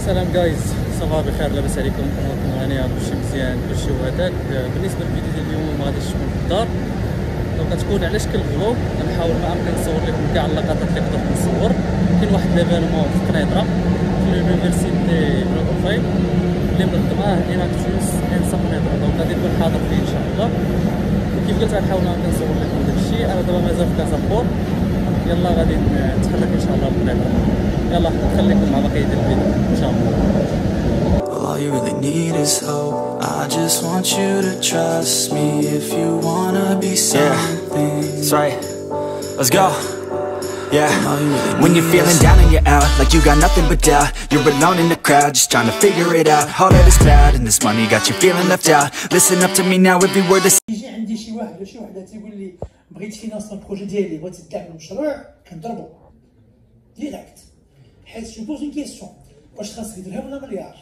سلام جايز، صباح بخير، لاباس عليكم؟ اموركم هانيه؟ كلشي مزيان، كلشي وهذاك. بالنسبه للفيديو ديال اليوم ما غاديش تكون في الدار، دونك غتكون على شكل فلوغ. غنحاول ما امكن نصور لكم كاع اللقطات اللي قدرت نصور. كاين واحد ليفينمون في قنيطره في لونيفرسيتي بروفايل اللي منظماه اناكتيوس انسا قنيطره، دونك غادي نكون حاضر فيه ان شاء الله. وكيف قلت غنحاول ما امكن نصور لكم داكشي. انا دابا مازال في كازابور، يلا غادي نتحرك ان شاء الله لقنيطره. يلا نخليكم مع بقيه الفيديو ان شاء الله. All you really need is hope. I just want you to trust me if you wanna be something. Yeah, that's right. Let's go. Yeah, when you're feeling down and you're out, like you got nothing but doubt, you're alone in the crowd, just trying to figure it out. All of this cloud and this money got you feeling left out. Listen up to me now, every word that's يجي عندي شي واحد ولا شي وحده تيقول لي بغيت فينانسمون البروجي ديالي، بغيت ندعم المشروع، كنضربو ديريكت. حيت جو بوز اون كيسيون، واش خاصك درهم ولا مليار؟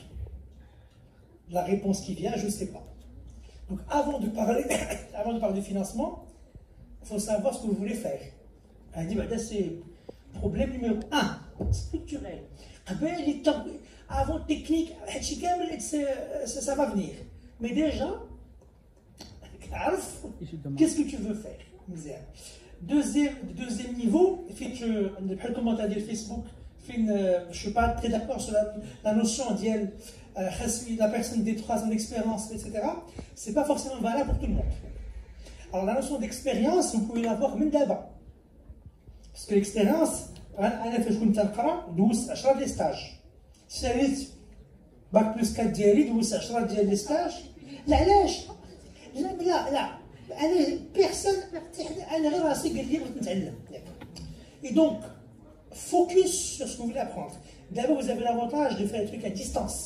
La réponse qui vient, je ne sais pas. Donc avant de parler du financement, il faut savoir ce que vous voulez faire. Elle dit, c'est problème numéro 1, structurel. Avant technique, ça va venir. Mais déjà, qu'est-ce que tu veux faire? Deuxième niveau, le commentaire de Facebook, je ne suis pas très d'accord sur la notion d'elle. La personne des 3 ans d'expérience, etc., c'est pas forcément valable pour tout le monde. Alors la notion d'expérience, vous pouvez l'avoir même d'avant. Parce que l'expérience, أنا فاش كنت نقرا دوزت 10 ديال ستاج. ساليت باك بلس 4 ديالي دوزت 10 ديال لي ستاج. لا علاش؟ لا أنا بيرسون أنا غير راسي قال لي بغيت نتعلم. Et donc, focus sur ce que vous voulez apprendre. D'abord, vous avez l'avantage de faire des trucs à distance.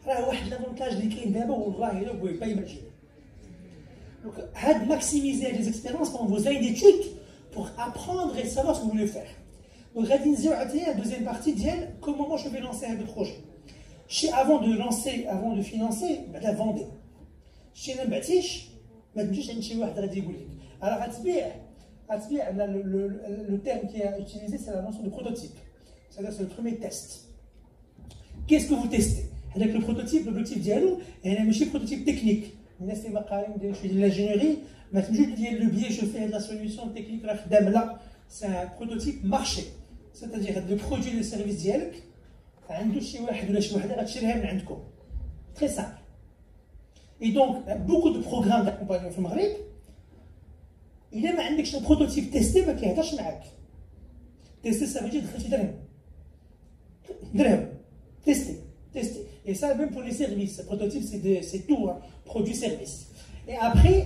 راه واحد لافونتاج اللي كاين دابا والله الا بغيت با يماجين. Donc maximiser les expériences pendant vos années d'études pour apprendre et savoir ce que vous voulez faire. Donc غادي نزيدو عاوتاني la deuxième partie ديال comment moi je vais lancer un projet. Avant de lancer, avant de financer, بعدا فوندي. شي ما بعتيش ما تمشيش عند شي واحد غادي يقول لك راه غتبيع le terme qui est utilisé c'est la notion de prototype. C'est-à-dire c'est le premier test. Qu'est-ce que vous testez? Avec le prototype, l'objectif diallo, et un prototype technique. Je fais de l'ingénierie, mais le biais, je fais de la solution technique. Là, c'est un prototype marché. C'est-à-dire le produit, le service diallo, très simple. Et donc, beaucoup de programmes d'accompagnement au Maghreb, il y a un prototype testé, mais qui est testé, ça veut dire tester. Et ça, même pour les services, le prototype, c'est tout, hein, produit-service. Et après,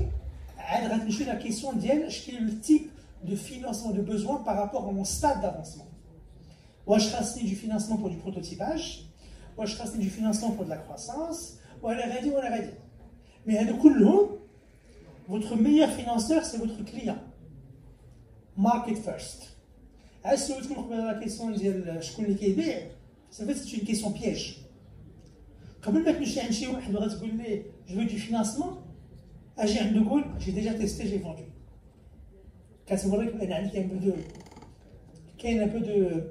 on va réfléchir à la question de quel est le type de financement de besoin par rapport à mon stade d'avancement. Ou je reste du financement pour du prototypage, ou je reste du financement pour de la croissance, ou à la radio, ou à la radio. Mais à votre meilleur financeur, c'est votre client. Market first. Est-ce que vous avez la question de c'est une question piège. قبل ما تمشي عند شي واحد وغتقول ليه جو فو دو فينانسمون، اجي عنده قول جي ديجا تيستي جي فوندو. كتوريك بان عندك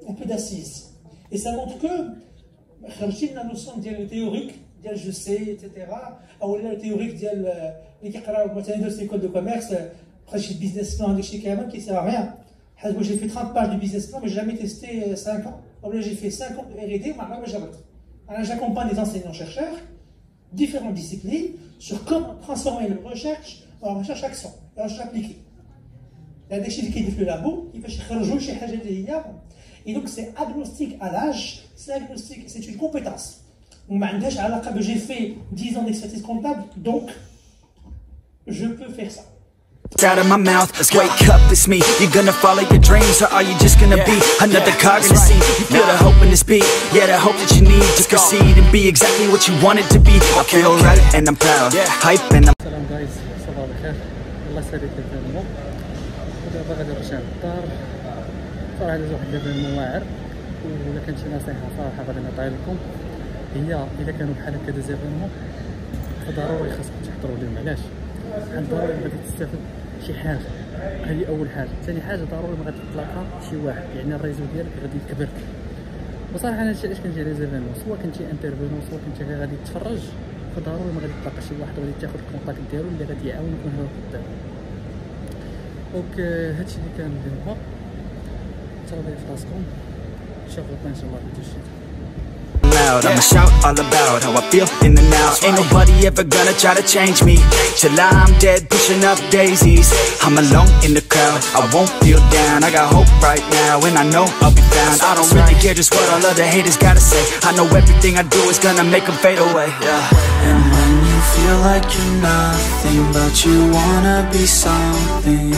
un peu d'assise. Et ça montre que خرجتي من النوسيون ديال التيوريك ديال جو سي ايتترا، او لا التيوريك ديال اللي كيقراو مثلا يديروا سيكول دو كوميرس بقى شي بيزنس بلان داكشي كامل كيسير ريان. حيت moi j'ai fait 30 pages de business plan mais j'ai jamais testé 5 ans. Ou j'ai fait 5 ans de R&D, mais j'accompagne des enseignants-chercheurs, différentes disciplines, sur comment transformer la recherche en recherche-action, en recherche appliquée. Il y a des chiffres qui disent le labo, il faut chercher. Et donc c'est agnostique à l'âge, c'est une compétence. J'ai fait 10 ans d'expertise comptable, donc je peux faire ça. out of my mouth. Wake up, it's me. You're gonna follow your dreams, or are you just gonna be another cog in the scene? You feel the hope in this beat, yeah, the hope that you need to proceed and be exactly what you want it to be. I feel right and I'm proud, hype and I'm. سلام جايز، صباح الخير، الله يسعدك الفيلم. ودابا غادي نرجع للدار. صراحة هذا واحد الفيلم واعر، ولا كانت شي نصيحة صراحة غادي نعطيها لكم هي إلا كانوا بحال هكا دي زيفينمون فضروري خاصكم تحضروا لهم. علاش؟ حيت ضروري غادي تستافد شي حاجه. هذه اول حاجه. ثاني حاجه ضروري ما غادي تلاقى شي واحد، يعني الريزو ديالك غادي يكبر. وصراحه انا هادشي علاش كنجي لي زيفينمون، سواء كنتي انترفينون سواء كنتي غير غادي تتفرج، فضروري ما غادي تلقى شي واحد غادي تاخذ الكونتاكت ديالو اللي غادي يعاونك من هذا القدام. دونك هادشي اللي كان اليوم، تراضي في راسكم، نشوفكم ان شاء الله فيديو جديد. Loud. I'ma shout all about how I feel in the now. Ain't nobody ever gonna try to change me. Till I'm dead, pushing up daisies. I'm alone in the crowd, I won't feel down. I got hope right now, and I know I'll be found. I don't really care just what all other haters gotta say. I know everything I do is gonna make them fade away, yeah. And when you feel like you're nothing, but you wanna be something,